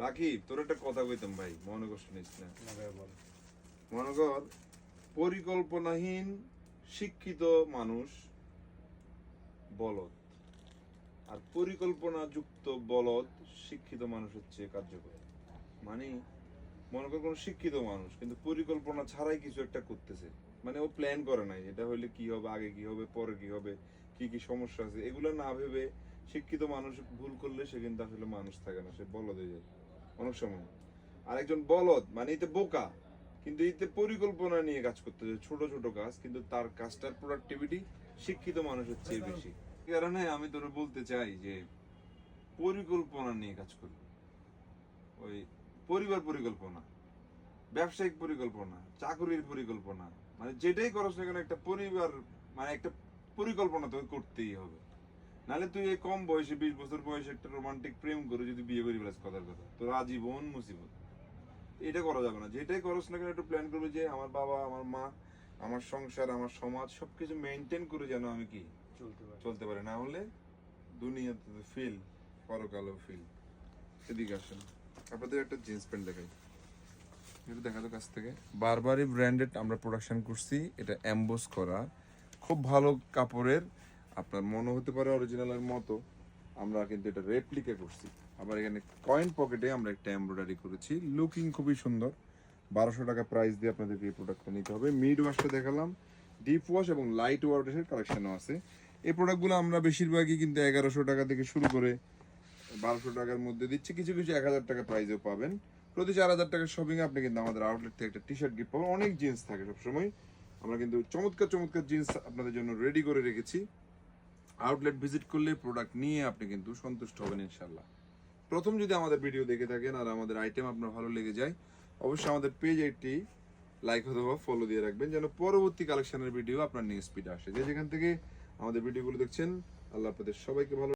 বাকি তোর একটা কথা কইতাম ভাই, মনে কষ্ট নিস না। মনে কর পরিকল্পনাহীন শিক্ষিত মানুষ বলদ, আর পরিকল্পনা যুক্ত বলদ শিক্ষিত মানুষ হচ্ছে কার্যকর। মানে মনে কর কোনো শিক্ষিত মানুষ কিন্তু পরিকল্পনা ছাড়াই কিছু একটা করতেছে, মানে ও প্ল্যান করে নাই এটা হইলে কি হবে, আগে কি হবে, পরে কি হবে, কি কি সমস্যা আছে এগুলো না ভেবে শিক্ষিত মানুষ ভুল করলে সে কিন্তু আসলে মানুষ থাকে না, সে বলদ হয়ে যায় অনেক সময়। আর একজন বলদ মানে এতে বোকা, কিন্তু এতে পরিকল্পনা নিয়ে কাজ করতেছে, ছোট ছোট কাজ, কিন্তু তার কাজটার প্রোডাক্টিভিটি শিক্ষিত মানুষের চেয়ে বেশি। এই কারণে আমি তোরে বলতে চাই যে পরিকল্পনা নিয়ে কাজ করবি। ওই পরিবার পরিকল্পনা, ব্যবসায়িক পরিকল্পনা, চাকরির পরিকল্পনা, মানে যেটাই করছ না কেন একটা পরিবার মানে একটা পরিকল্পনা তোকে করতেই হবে। নাহলে তুই এই কম বয়সে 20 বছর বয়সে একটা রোমান্টিক প্রেম করে যদি বিয়ে করি ফেলাস, কথার কথা তোর আজীবন মুসিবত। এটা করা যাবে না। যেটাই করছ না কেন একটু প্ল্যান করবে যে আমার বাবা, আমার মা, আমার সংসার, আমার সমাজ সবকিছু মেনটেন করে যেন আমি কি চলতে পারি, না হলে দুনিয়াতে ফিল পরকালও ফিল। এদিকে আসেন, আপনাদের একটা জিন্স প্যান্ট দেখাই, এটা দেখাতো কাছ থেকে। বারবারই ব্র্যান্ডেড আমরা প্রোডাকশন করছি, এটা এমবোস করা, খুব ভালো কাপড়ের, আপনার মনে হতে পারে অরিজিনালের মতো, আমরা কিন্তু এটা রেপ্লিকা করছি। আবার এখানে কয়েন পকেটে আমরা একটা এমব্রয়ডারি করেছি, লুকিং খুবই সুন্দর। 1200 টাকা প্রাইস দিয়ে আপনাদেরকে এই প্রোডাক্টটা নিতে হবে। মিড ওয়াশটা দেখালাম, ডিপ ওয়াশ এবং লাইট ওয়াশের কালেকশনও আছে। এই প্রোডাক্টগুলো আমরা বেশিরভাগই কিন্তু 1100 টাকা থেকে শুরু করে 1200 টাকার মধ্যে দিচ্ছি, কিছু কিছু 1000 টাকা প্রাইসেও পাবেন। প্রতি 4000 টাকার শপিং আপনি কিন্তু আমাদের আউটলেট থেকে একটা টি শার্ট গিফট পাবেন। অনেক জিন্স থাকে সবসময়, আমরা কিন্তু চমৎকার চমৎকার জিন্স আপনাদের জন্য রেডি করে রেখেছি। আউটলেট ভিজিট করলে প্রোডাক্ট নিয়ে আপনি কিন্তু সন্তুষ্ট হবেন ইনশাল্লাহ। প্রথম যদি আমাদের ভিডিও দেখে থাকেন আর আমাদের আইটেম আপনার ভালো লেগে যায়, অবশ্যই আমাদের পেজ একটি লাইক অথবা ফলো দিয়ে রাখবেন, যেন পরবর্তী কালেকশনের ভিডিও আপনার নিউজ স্পিডে আসে। যে যেখান থেকে আমাদের ভিডিওগুলো দেখছেন, আল্লাহ আপনাদের সবাইকে ভালো